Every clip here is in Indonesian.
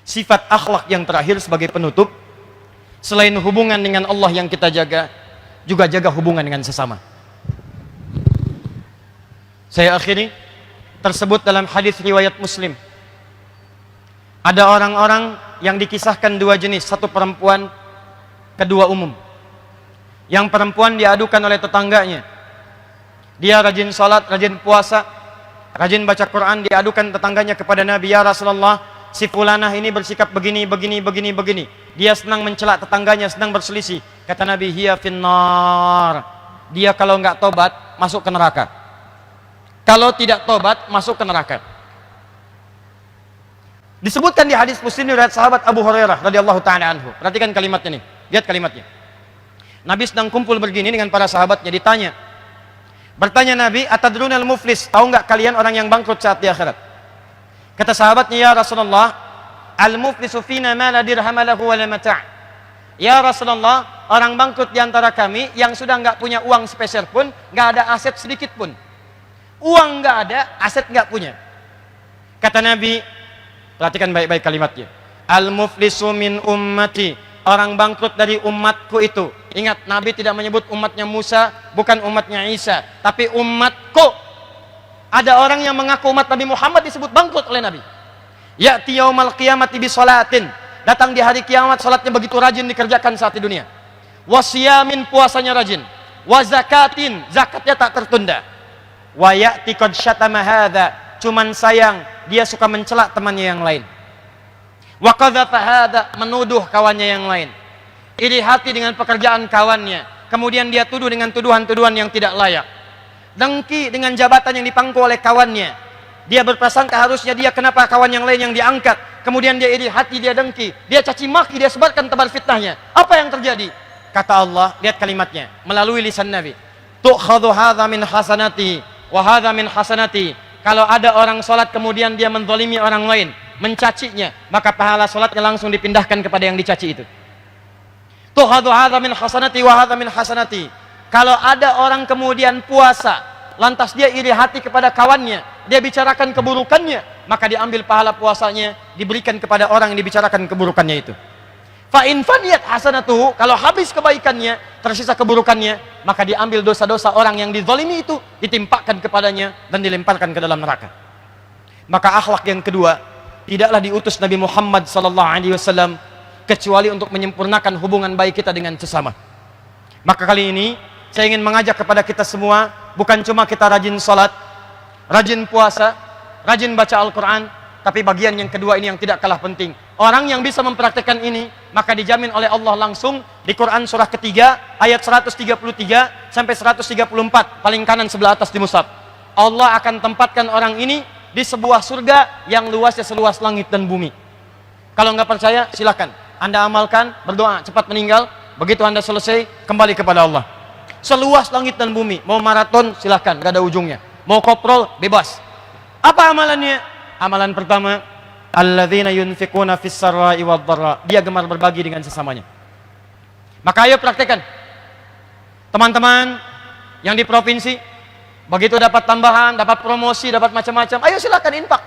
Sifat akhlak yang terakhir sebagai penutup, selain hubungan dengan Allah yang kita jaga, juga jaga hubungan dengan sesama. Saya akhiri, tersebut dalam hadis riwayat Muslim. Ada orang-orang yang dikisahkan dua jenis, satu perempuan, kedua umum. Yang perempuan diadukan oleh tetangganya. Dia rajin salat, rajin puasa, rajin baca Quran, diadukan tetangganya kepada Nabi, ya Rasulullah, si fulanah ini bersikap begini. Dia senang mencela tetangganya, senang berselisih. Kata Nabi, hiya finnar. Dia kalau nggak tobat, masuk ke neraka. Kalau tidak tobat, masuk ke neraka. Disebutkan di hadis Muslim riwayat sahabat Abu Hurairah radhiyallahu taala anhu. Perhatikan kalimatnya nih. Lihat kalimatnya. Nabi sedang kumpul begini dengan para sahabatnya, ditanya. Bertanya Nabi, atadrunal muflis? Tahu nggak kalian orang yang bangkrut saat di akhirat? Kata sahabatnya, ya Rasulullah, al-muflisu fina ma la dirham lahu wa la mata'. Ya Rasulullah, orang bangkrut di antara kami yang sudah nggak punya uang sepeser pun, nggak ada aset sedikit pun. Uang nggak ada, aset nggak punya. Kata Nabi, perhatikan baik-baik kalimatnya. Al-muflisu min ummati. Orang bangkrut dari umatku itu. Ingat, Nabi tidak menyebut umatnya Musa, bukan umatnya Isa, tapi umatku. Ada orang yang mengaku umat Nabi Muhammad disebut bangkrut oleh Nabi. Ya'ti yaumal qiyamati bi sholatin. Datang di hari kiamat, salatnya begitu rajin dikerjakan saat di dunia. Wasiyamin, puasanya rajin. Wa zakatin, zakatnya tak tertunda. Wa ya'ti qad syatama hadza. Cuman sayang, dia suka mencela temannya yang lain. Wa qadhafa hadza, menuduh kawannya yang lain. Iri hati dengan pekerjaan kawannya, kemudian dia tuduh dengan tuduhan-tuduhan yang tidak layak. Dengki dengan jabatan yang dipangku oleh kawannya. Dia berprasangka harusnya dia, kenapa kawan yang lain yang diangkat. Kemudian dia iri hati, dia dengki, dia caci maki, dia sebarkan tebar fitnahnya. Apa yang terjadi? Kata Allah, lihat kalimatnya melalui lisan Nabi. Tu'khadhu hadza min hasanati wa hadza min hasanati. Kalau ada orang salat kemudian dia menzalimi orang lain, mencacinya, maka pahala salatnya langsung dipindahkan kepada yang dicaci itu. Tu'khadhu hadza min hasanati wa hadza min hasanati. Kalau ada orang kemudian puasa, lantas dia iri hati kepada kawannya, dia bicarakan keburukannya, maka diambil pahala puasanya, diberikan kepada orang yang dibicarakan keburukannya itu. Fa in faniyat hasanatuhu, kalau habis kebaikannya, tersisa keburukannya, maka diambil dosa-dosa orang yang dizalimi itu, ditimpakan kepadanya dan dilemparkan ke dalam neraka. Maka akhlak yang kedua, tidaklah diutus Nabi Muhammad SAW kecuali untuk menyempurnakan hubungan baik kita dengan sesama. Maka kali ini saya ingin mengajak kepada kita semua, bukan cuma kita rajin salat, rajin puasa, rajin baca Al-Quran, tapi bagian yang kedua ini yang tidak kalah penting. Orang yang bisa mempraktekkan ini, maka dijamin oleh Allah langsung di Quran surah ketiga, ayat 133 sampai 134, paling kanan sebelah atas di mushaf. Allah akan tempatkan orang ini di sebuah surga yang luasnya seluas langit dan bumi. Kalau nggak percaya, silakan. Anda amalkan, berdoa, cepat meninggal. Begitu Anda selesai, kembali kepada Allah. Seluas langit dan bumi. Mau maraton, silakan, nggak ada ujungnya. Mau koprol, bebas. Apa amalannya? Amalan pertama, alladzina yunfiquna fis sarra'i wad dharra. Dia gemar berbagi dengan sesamanya. Maka ayo praktekkan. Teman-teman yang di provinsi, begitu dapat tambahan, dapat promosi, dapat macam-macam, ayo silakan infak.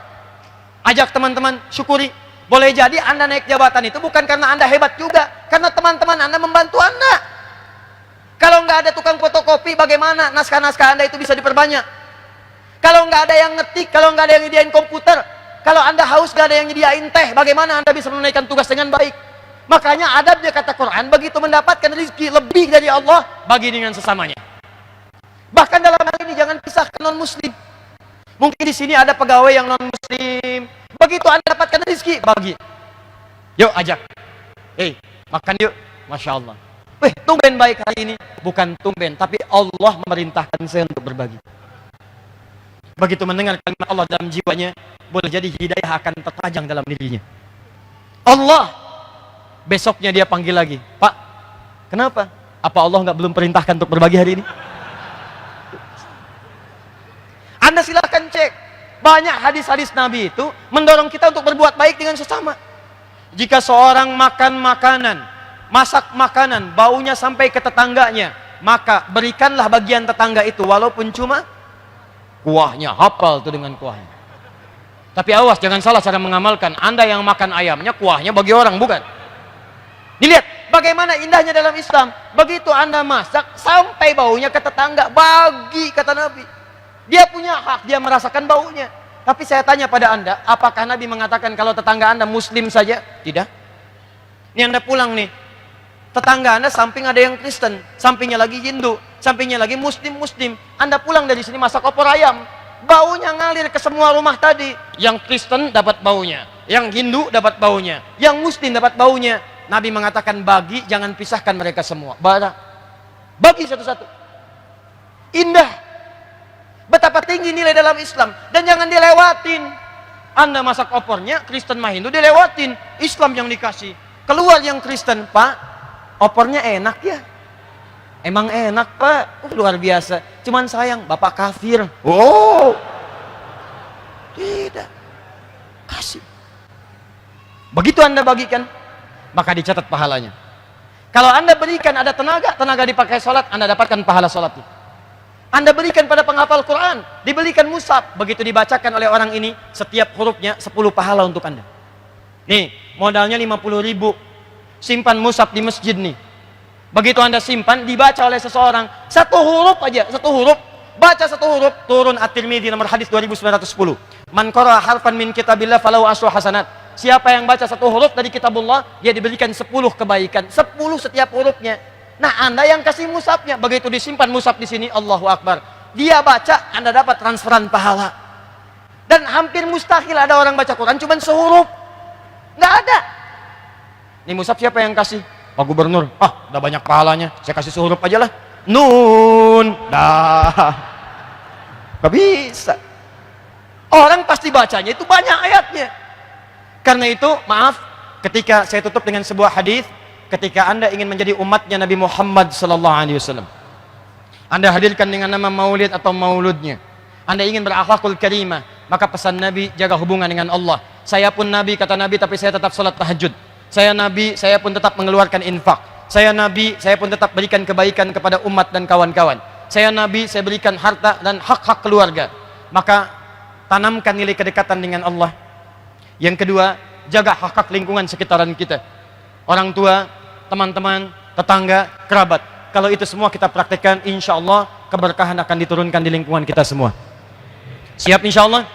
Ajak teman-teman, syukuri. Boleh jadi Anda naik jabatan itu bukan karena Anda hebat juga, karena teman-teman Anda membantu Anda. Kalau nggak ada tukang fotokopi, bagaimana naskah-naskah Anda itu bisa diperbanyak? Kalau nggak ada yang ngetik, kalau nggak ada yang nyediain komputer, kalau Anda haus nggak ada yang nyediain teh, bagaimana Anda bisa menunaikan tugas dengan baik? Makanya adabnya kata Quran, begitu mendapatkan rezeki lebih dari Allah, bagi dengan sesamanya. Bahkan dalam hal ini jangan pisahkan non-muslim. Mungkin di sini ada pegawai yang non-muslim. Begitu Anda dapatkan rezeki, bagi. Yuk ajak. Makan yuk. Masya Allah. Tumben baik hari ini. Bukan tumben, tapi Allah memerintahkan saya untuk berbagi. Begitu mendengar kalimat Allah dalam jiwanya, boleh jadi hidayah akan terpajang dalam dirinya. Allah, besoknya dia panggil lagi. Pak, kenapa? Apa Allah belum perintahkan untuk berbagi hari ini? Anda silakan cek. Banyak hadis-hadis Nabi itu mendorong kita untuk berbuat baik dengan sesama. Jika seorang makan makanan, masak makanan, baunya sampai ke tetangganya, maka berikanlah bagian tetangga itu, walaupun cuma kuahnya, hafal tuh dengan kuahnya. Tapi awas, jangan salah cara mengamalkan. Anda yang makan ayamnya, kuahnya bagi orang, bukan. Dilihat bagaimana indahnya dalam Islam. Begitu Anda masak, sampai baunya ke tetangga, bagi, kata Nabi. Dia punya hak, dia merasakan baunya. Tapi saya tanya pada Anda, apakah Nabi mengatakan kalau tetangga Anda Muslim saja? Tidak. Ini Anda pulang nih, tetangga Anda samping ada yang Kristen, sampingnya lagi Hindu, sampingnya lagi Muslim. Anda pulang dari sini masak opor ayam, baunya ngalir ke semua rumah tadi. Yang Kristen dapat baunya, yang Hindu dapat baunya, yang Muslim dapat baunya. Nabi mengatakan bagi, jangan pisahkan mereka semua. Bagi satu-satu. Indah. Betapa tinggi nilai dalam Islam. Dan jangan dilewatin. Anda masak opornya, Kristen mah Hindu dilewatin. Islam yang dikasih. Keluar yang Kristen, Pak, opornya enak ya? Emang enak, Pak? Luar biasa. Cuman sayang, Bapak kafir. Oh, tidak. Kasih. Begitu Anda bagikan, maka dicatat pahalanya. Kalau Anda berikan ada tenaga dipakai sholat, Anda dapatkan pahala sholatnya. Anda berikan pada penghafal Quran, diberikan mushaf, begitu dibacakan oleh orang ini, setiap hurufnya 10 pahala untuk Anda. Nih, modalnya 50.000. Simpan mushaf di masjid nih. Begitu Anda simpan, dibaca oleh seseorang, satu huruf aja, satu huruf, baca satu huruf, turun At-Tirmidzi nomor hadis 2910. Man qara'a harfan min kitabillah falahu asyru hasanat. Siapa yang baca satu huruf dari kitabullah, dia diberikan 10 kebaikan, 10 setiap hurufnya. Nah, Anda yang kasih mushafnya, begitu disimpan mushaf di sini, Allahu Akbar. Dia baca, Anda dapat transferan pahala. Dan hampir mustahil ada orang baca Quran cuma sehuruf. Nggak ada. Ini mushaf siapa yang kasih? Pak Gubernur. Ah, udah banyak pahalanya. Saya kasih sehuruf aja lah. Nun. Dah. Nggak bisa. Orang pasti bacanya itu banyak ayatnya. Karena itu, maaf, ketika saya tutup dengan sebuah hadis. Ketika Anda ingin menjadi umatnya Nabi Muhammad SAW, Anda hadirkan dengan nama maulid atau mauludnya. Anda ingin berakhlakul karimah, maka pesan Nabi, jaga hubungan dengan Allah. Saya pun Nabi, kata Nabi, tapi saya tetap sholat tahajud. Saya Nabi, saya pun tetap mengeluarkan infak. Saya Nabi, saya pun tetap berikan kebaikan kepada umat dan kawan-kawan. Saya Nabi, saya berikan harta dan hak-hak keluarga. Maka tanamkan nilai kedekatan dengan Allah. Yang kedua, jaga hak-hak lingkungan sekitaran kita. Orang tua, teman-teman, tetangga, kerabat. Kalau itu semua kita praktekkan, insya Allah keberkahan akan diturunkan di lingkungan kita semua. Siap insya Allah?